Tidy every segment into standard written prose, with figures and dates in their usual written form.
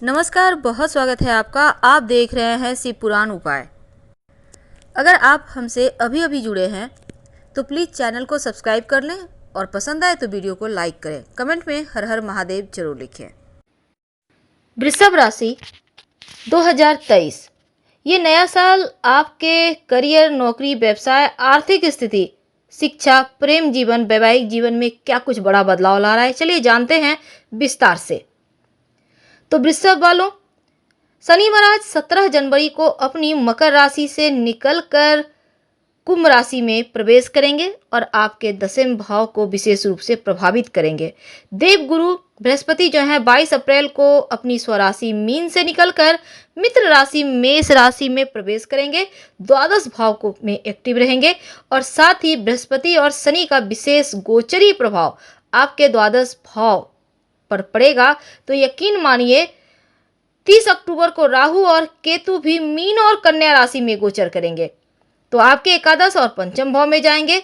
नमस्कार, बहुत स्वागत है आपका। आप देख रहे हैं शिव पुराण उपाय। अगर आप हमसे अभी अभी जुड़े हैं तो प्लीज़ चैनल को सब्सक्राइब कर लें और पसंद आए तो वीडियो को लाइक करें। कमेंट में हर हर महादेव जरूर लिखें। वृषभ राशि 2023, ये नया साल आपके करियर, नौकरी, व्यवसाय, आर्थिक स्थिति, शिक्षा, प्रेम जीवन, वैवाहिक जीवन में क्या कुछ बड़ा बदलाव ला रहा है, चलिए जानते हैं विस्तार से। तो वृषभ वालों, शनि महाराज 17 जनवरी को अपनी मकर राशि से निकलकर कुंभ राशि में प्रवेश करेंगे और आपके दसवें भाव को विशेष रूप से प्रभावित करेंगे। देवगुरु बृहस्पति जो है 22 अप्रैल को अपनी स्वराशि मीन से निकलकर मित्र राशि मेष राशि में प्रवेश करेंगे। द्वादश भाव को में एक्टिव रहेंगे और साथ ही बृहस्पति और शनि का विशेष गोचरीय प्रभाव आपके द्वादश भाव पर पड़ेगा। तो यकीन मानिए 30 अक्टूबर को राहु और केतु भी मीन और कन्या राशि में गोचर करेंगे, तो आपके एकादश और पंचम भाव में जाएंगे।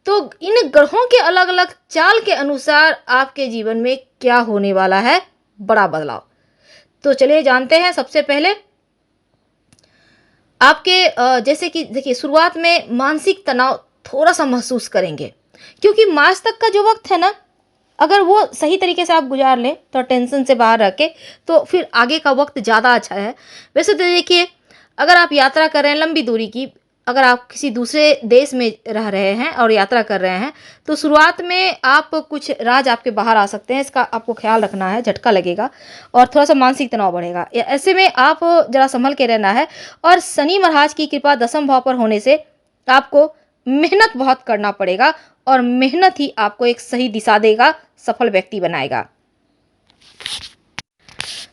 तो इन ग्रहों के अलग अलग चाल के अनुसार आपके जीवन में क्या होने वाला है बड़ा बदलाव। तो चलिए जानते हैं। सबसे पहले आपके जैसे कि देखिए, शुरुआत में मानसिक तनाव थोड़ा सा महसूस करेंगे, क्योंकि मार्च तक का जो वक्त है ना, अगर वो सही तरीके से आप गुजार लें तो टेंशन से बाहर रह के, तो फिर आगे का वक्त ज़्यादा अच्छा है। वैसे तो देखिए, अगर आप यात्रा कर रहे हैं लंबी दूरी की, अगर आप किसी दूसरे देश में रह रहे हैं और यात्रा कर रहे हैं, तो शुरुआत में आप कुछ राज आपके बाहर आ सकते हैं, इसका आपको ख्याल रखना है। झटका लगेगा और थोड़ा सा मानसिक तनाव बढ़ेगा। ऐसे में आप ज़रा संभल के रहना है। और शनि महाराज की कृपा दसम भाव पर होने से आपको मेहनत बहुत करना पड़ेगा और मेहनत ही आपको एक सही दिशा देगा, सफल व्यक्ति बनाएगा।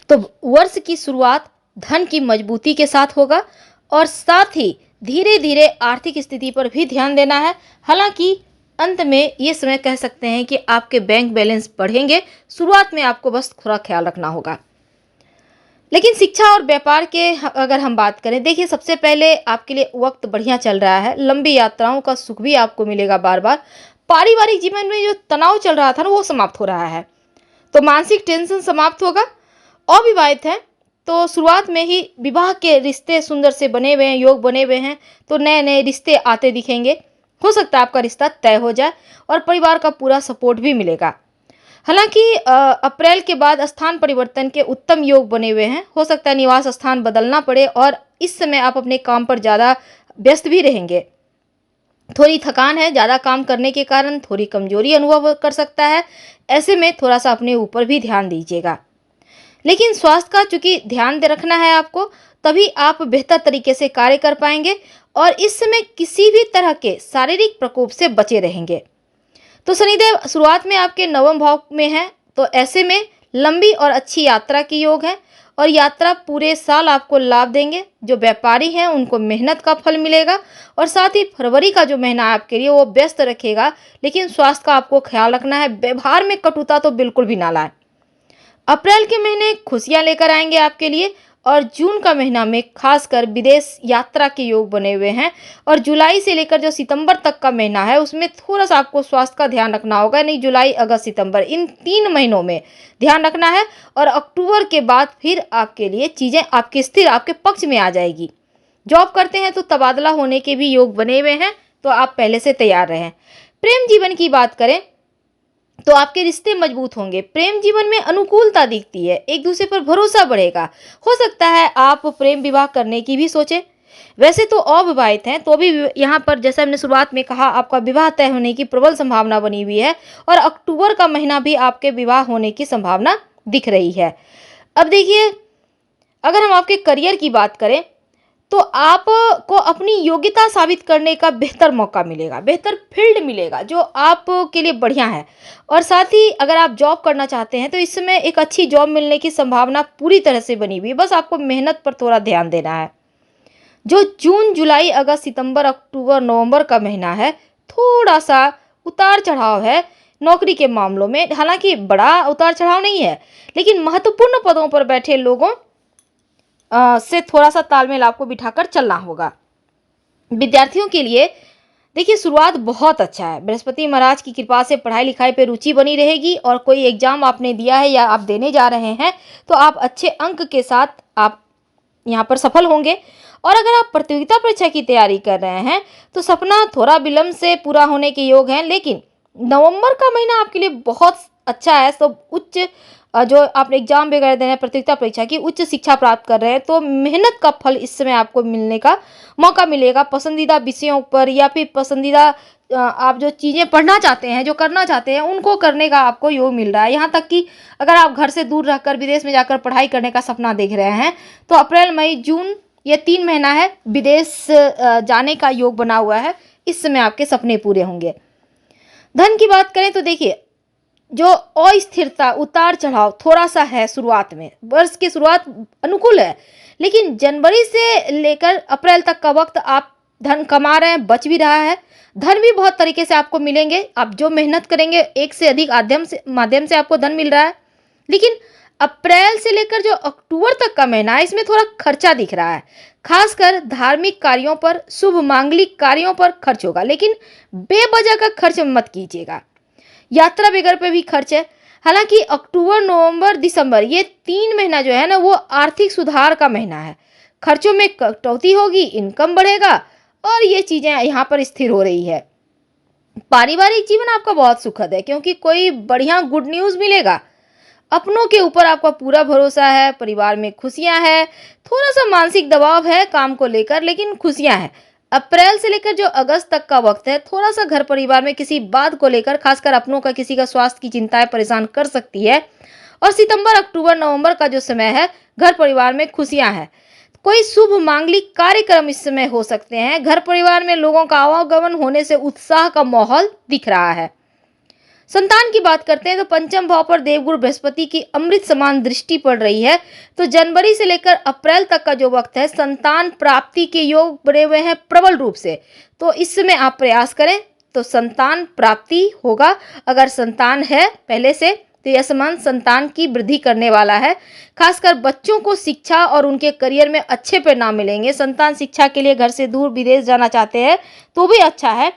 तो वर्ष की शुरुआत धन की मजबूती के साथ होगा और साथ ही धीरे धीरे आर्थिक स्थिति पर भी ध्यान देना है। हालांकि अंत में ये समय कह सकते हैं कि आपके बैंक बैलेंस बढ़ेंगे। शुरुआत में आपको बस थोड़ा ख्याल रखना होगा। लेकिन शिक्षा और व्यापार के अगर हम बात करें, देखिए सबसे पहले आपके लिए वक्त बढ़िया चल रहा है। लंबी यात्राओं का सुख भी आपको मिलेगा बार बार। पारिवारिक जीवन में जो तनाव चल रहा था ना, वो समाप्त हो रहा है, तो मानसिक टेंशन समाप्त होगा। अविवाहित हैं तो शुरुआत में ही विवाह के रिश्ते सुंदर से बने हुए हैं, योग बने हुए हैं, तो नए नए रिश्ते आते दिखेंगे। हो सकता है आपका रिश्ता तय हो जाए और परिवार का पूरा सपोर्ट भी मिलेगा। हालांकि अप्रैल के बाद स्थान परिवर्तन के उत्तम योग बने हुए हैं। हो सकता है निवास स्थान बदलना पड़े और इस समय आप अपने काम पर ज़्यादा व्यस्त भी रहेंगे। थोड़ी थकान है, ज़्यादा काम करने के कारण थोड़ी कमजोरी अनुभव कर सकता है। ऐसे में थोड़ा सा अपने ऊपर भी ध्यान दीजिएगा। लेकिन स्वास्थ्य का चूंकि ध्यान दे रखना है आपको, तभी आप बेहतर तरीके से कार्य कर पाएंगे और इस समय किसी भी तरह के शारीरिक प्रकोप से बचे रहेंगे। तो शनिदेव शुरुआत में आपके नवम भाव में है, तो ऐसे में लंबी और अच्छी यात्रा की योग है और यात्रा पूरे साल आपको लाभ देंगे। जो व्यापारी हैं उनको मेहनत का फल मिलेगा और साथ ही फरवरी का जो महीना है आपके लिए वो व्यस्त रखेगा। लेकिन स्वास्थ्य का आपको ख्याल रखना है। व्यवहार में कटुता तो बिल्कुल भी ना लाएं। अप्रैल के महीने खुशियां लेकर आएंगे आपके लिए और जून का महीना में खासकर विदेश यात्रा के योग बने हुए हैं। और जुलाई से लेकर जो सितंबर तक का महीना है उसमें थोड़ा सा आपको स्वास्थ्य का ध्यान रखना होगा। नहीं, जुलाई, अगस्त, सितंबर, इन 3 महीनों में ध्यान रखना है और अक्टूबर के बाद फिर आपके लिए चीज़ें आपके स्थिर, आपके पक्ष में आ जाएगी। जॉब करते हैं तो तबादला होने के भी योग बने हुए हैं, तो आप पहले से तैयार रहें। प्रेम जीवन की बात करें तो आपके रिश्ते मजबूत होंगे। प्रेम जीवन में अनुकूलता दिखती है, एक दूसरे पर भरोसा बढ़ेगा। हो सकता है आप प्रेम विवाह करने की भी सोचें। वैसे तो अविवाहित हैं तो भी यहाँ पर जैसा हमने शुरुआत में कहा, आपका विवाह तय होने की प्रबल संभावना बनी हुई है और अक्टूबर का महीना भी आपके विवाह होने की संभावना दिख रही है। अब देखिए, अगर हम आपके करियर की बात करें तो आपको अपनी योग्यता साबित करने का बेहतर मौका मिलेगा, बेहतर फील्ड मिलेगा जो आपके लिए बढ़िया है। और साथ ही अगर आप जॉब करना चाहते हैं तो इस समय एक अच्छी जॉब मिलने की संभावना पूरी तरह से बनी हुई है। बस आपको मेहनत पर थोड़ा ध्यान देना है। जो जून, जुलाई, अगस्त, सितंबर, अक्टूबर, नवंबर का महीना है, थोड़ा सा उतार चढ़ाव है नौकरी के मामलों में। हालांकि बड़ा उतार चढ़ाव नहीं है, लेकिन महत्वपूर्ण पदों पर बैठे लोगों से थोड़ा सा तालमेल आपको बिठाकर चलना होगा। विद्यार्थियों के लिए देखिए शुरुआत बहुत अच्छा है। बृहस्पति महाराज की कृपा से पढ़ाई लिखाई पे रुचि बनी रहेगी और कोई एग्जाम आपने दिया है या आप देने जा रहे हैं तो आप अच्छे अंक के साथ आप यहाँ पर सफल होंगे। और अगर आप प्रतियोगिता परीक्षा की तैयारी कर रहे हैं तो सपना थोड़ा विलंब से पूरा होने के योग हैं, लेकिन नवंबर का महीना आपके लिए बहुत अच्छा है। तो उच्च जो आप एग्जाम वगैरह दे रहे हैं, प्रतियोगिता परीक्षा की उच्च शिक्षा प्राप्त कर रहे हैं, तो मेहनत का फल इस समय आपको मिलने का मौका मिलेगा। पसंदीदा विषयों पर या फिर पसंदीदा आप जो चीज़ें पढ़ना चाहते हैं, जो करना चाहते हैं, उनको करने का आपको योग मिल रहा है। यहाँ तक कि अगर आप घर से दूर रहकर विदेश में जाकर पढ़ाई करने का सपना देख रहे हैं तो अप्रैल मई जून ये 3 महीना है, विदेश जाने का योग बना हुआ है। इस समय आपके सपने पूरे होंगे। धन की बात करें तो देखिए जो अस्थिरता उतार चढ़ाव थोड़ा सा है शुरुआत में, वर्ष की शुरुआत अनुकूल है, लेकिन जनवरी से लेकर अप्रैल तक का वक्त आप धन कमा रहे हैं, बच भी रहा है। धन भी बहुत तरीके से आपको मिलेंगे। आप जो मेहनत करेंगे एक से अधिक माध्यम से आपको धन मिल रहा है। लेकिन अप्रैल से लेकर जो अक्टूबर तक का महीना है इसमें थोड़ा खर्चा दिख रहा है। खासकर धार्मिक कार्यों पर, शुभ मांगलिक कार्यों पर खर्च होगा, लेकिन बेवजह का खर्च मत कीजिएगा। यात्रा वगैरह पे भी खर्च है। हालांकि अक्टूबर नवंबर दिसंबर ये 3 महीना जो है ना वो आर्थिक सुधार का महीना है। खर्चों में कटौती होगी, इनकम बढ़ेगा और ये चीजें यहाँ पर स्थिर हो रही है। पारिवारिक जीवन आपका बहुत सुखद है क्योंकि कोई बढ़िया गुड न्यूज मिलेगा। अपनों के ऊपर आपका पूरा भरोसा है, परिवार में खुशियां हैं, थोड़ा सा मानसिक दबाव है काम को लेकर, लेकिन खुशियां हैं। अप्रैल से लेकर जो अगस्त तक का वक्त है थोड़ा सा घर परिवार में किसी बात को लेकर, खासकर अपनों का किसी का स्वास्थ्य की चिंताएं परेशान कर सकती है। और सितंबर अक्टूबर नवंबर का जो समय है घर परिवार में खुशियां हैं। कोई शुभ मांगलिक कार्यक्रम इस समय हो सकते हैं। घर परिवार में लोगों का आवागमन होने से उत्साह का माहौल दिख रहा है। संतान की बात करते हैं तो पंचम भाव पर देवगुरु बृहस्पति की अमृत समान दृष्टि पड़ रही है। तो जनवरी से लेकर अप्रैल तक का जो वक्त है संतान प्राप्ति के योग बने हुए हैं प्रबल रूप से। तो इस समय आप प्रयास करें तो संतान प्राप्ति होगा। अगर संतान है पहले से तो यह समान संतान की वृद्धि करने वाला है। खासकर बच्चों को शिक्षा और उनके करियर में अच्छे परिणाम मिलेंगे। संतान शिक्षा के लिए घर से दूर विदेश जाना चाहते हैं तो भी अच्छा है।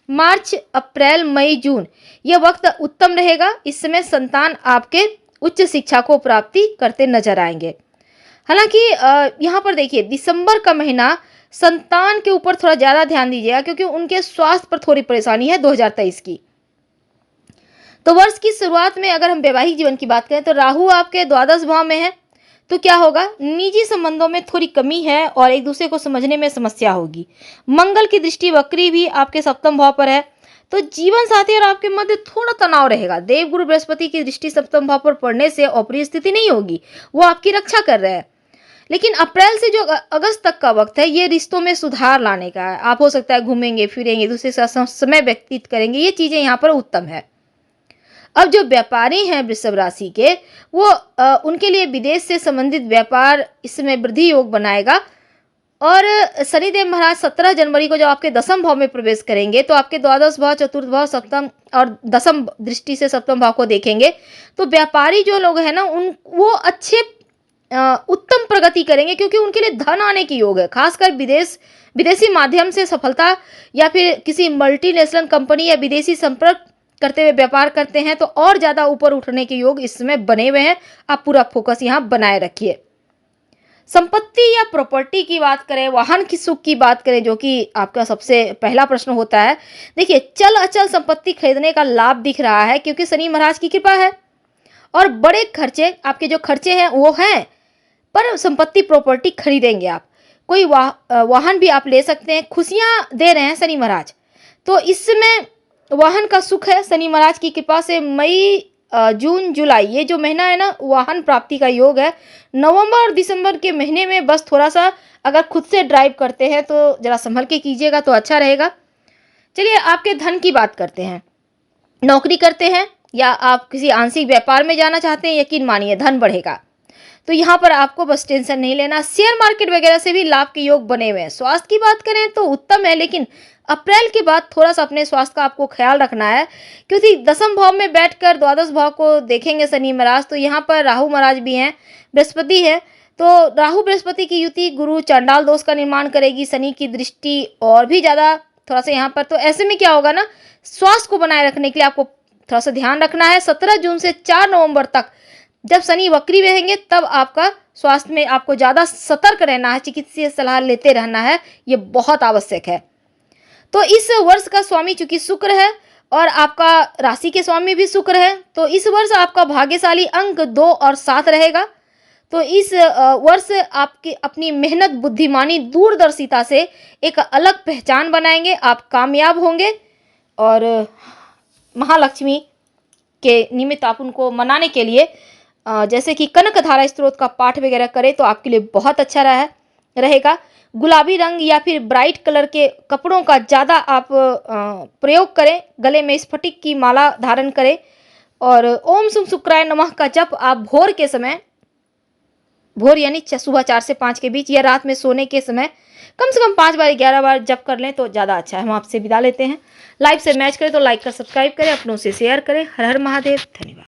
मार्च अप्रैल मई जून यह वक्त उत्तम रहेगा। इस समय संतान आपके उच्च शिक्षा को प्राप्ति करते नजर आएंगे। हालांकि यहाँ पर देखिए दिसंबर का महीना संतान के ऊपर थोड़ा ज्यादा ध्यान दीजिएगा क्योंकि उनके स्वास्थ्य पर थोड़ी परेशानी है 2023 की। तो वर्ष की शुरुआत में अगर हम वैवाहिक जीवन की बात करें तो राहु आपके द्वादश भाव में है। तो क्या होगा, निजी संबंधों में थोड़ी कमी है और एक दूसरे को समझने में समस्या होगी। मंगल की दृष्टि वक्री भी आपके सप्तम भाव पर है। तो जीवन साथी और आपके मध्य थोड़ा तनाव रहेगा। देवगुरु बृहस्पति की दृष्टि सप्तम भाव पर पड़ने से अप्रिय स्थिति नहीं होगी, वो आपकी रक्षा कर रहे हैं। लेकिन अप्रैल से जो अगस्त तक का वक्त है ये रिश्तों में सुधार लाने का है। आप हो सकता है घूमेंगे फिरेंगे, दूसरे के साथ समय व्यतीत करेंगे, ये चीजें यहाँ पर उत्तम है। अब जो व्यापारी हैं वृषभ राशि के वो उनके लिए विदेश से संबंधित व्यापार इसमें वृद्धि योग बनाएगा। और शनिदेव महाराज 17 जनवरी को जब आपके दसम भाव में प्रवेश करेंगे तो आपके द्वादश भाव, चतुर्थ भाव, सप्तम और दसम दृष्टि से सप्तम भाव को देखेंगे। तो व्यापारी जो लोग हैं ना वो अच्छे उत्तम प्रगति करेंगे क्योंकि उनके लिए धन आने की योग है। खासकर विदेशी माध्यम से सफलता या फिर किसी मल्टीनेशनल कंपनी या विदेशी संपर्क करते हुए व्यापार करते हैं तो और ज्यादा ऊपर उठने के योग इस समय बने हुए हैं। आप पूरा फोकस यहाँ बनाए रखिए। संपत्ति या प्रॉपर्टी की बात करें, वाहन की सुख की बात करें, जो कि आपका सबसे पहला प्रश्न होता है। देखिए चल अचल संपत्ति खरीदने का लाभ दिख रहा है क्योंकि शनि महाराज की कृपा है। और बड़े खर्चे आपके जो खर्चे हैं वो हैं, पर संपत्ति प्रॉपर्टी खरीदेंगे आप। कोई वाहन भी आप ले सकते हैं। खुशियां दे रहे हैं शनि महाराज। तो इस समय वाहन का सुख है शनि महाराज की कृपा से। मई जून जुलाई ये जो महीना है ना वाहन प्राप्ति का योग है। नवंबर और दिसंबर के महीने में बस थोड़ा सा अगर खुद से ड्राइव करते हैं तो जरा संभल के कीजिएगा तो अच्छा रहेगा। चलिए आपके धन की बात करते हैं। नौकरी करते हैं या आप किसी आंशिक व्यापार में जाना चाहते हैं, यकीन मानिए धन बढ़ेगा। तो यहाँ पर आपको बस टेंशन नहीं लेना। शेयर मार्केट वगैरह से भी लाभ के योग बने हुए हैं। स्वास्थ्य की बात करें तो उत्तम है, लेकिन अप्रैल के बाद थोड़ा सा अपने स्वास्थ्य का आपको ख्याल रखना है क्योंकि दसम भाव में बैठकर द्वादश भाव को देखेंगे शनि महाराज। तो यहाँ पर राहु महाराज भी हैं, बृहस्पति है। तो राहु बृहस्पति की युति गुरु चांडाल दोष का निर्माण करेगी। शनि की दृष्टि और भी ज़्यादा थोड़ा सा यहाँ पर। तो ऐसे में क्या होगा ना, स्वास्थ्य को बनाए रखने के लिए आपको थोड़ा सा ध्यान रखना है। 17 जून से 4 नवंबर तक जब शनि वक्री रहेंगे तब आपका स्वास्थ्य में आपको ज़्यादा सतर्क रहना है, चिकित्सीय सलाह लेते रहना है, ये बहुत आवश्यक है। तो इस वर्ष का स्वामी चूंकि शुक्र है और आपका राशि के स्वामी भी शुक्र है, तो इस वर्ष आपका भाग्यशाली अंक 2 और 7 रहेगा। तो इस वर्ष आपकी अपनी मेहनत, बुद्धिमानी, दूरदर्शिता से एक अलग पहचान बनाएंगे, आप कामयाब होंगे। और महालक्ष्मी के निमित्त आप उनको मनाने के लिए जैसे कि कनकधारा स्तोत्र का पाठ वगैरह करें तो आपके लिए बहुत अच्छा रहेगा। गुलाबी रंग या फिर ब्राइट कलर के कपड़ों का ज़्यादा आप प्रयोग करें। गले में स्फटिक की माला धारण करें और ओम सुम शुक्राय नमः का जप आप भोर के समय, भोर यानी सुबह 4 से 5 के बीच या रात में सोने के समय कम से कम 5 बार 11 बार जप कर लें तो ज़्यादा अच्छा है। हम आपसे विदा लेते हैं। लाइव से मैच करें तो लाइक कर सब्सक्राइब करें, अपनों से शेयर करें। हर हर महादेव, धन्यवाद।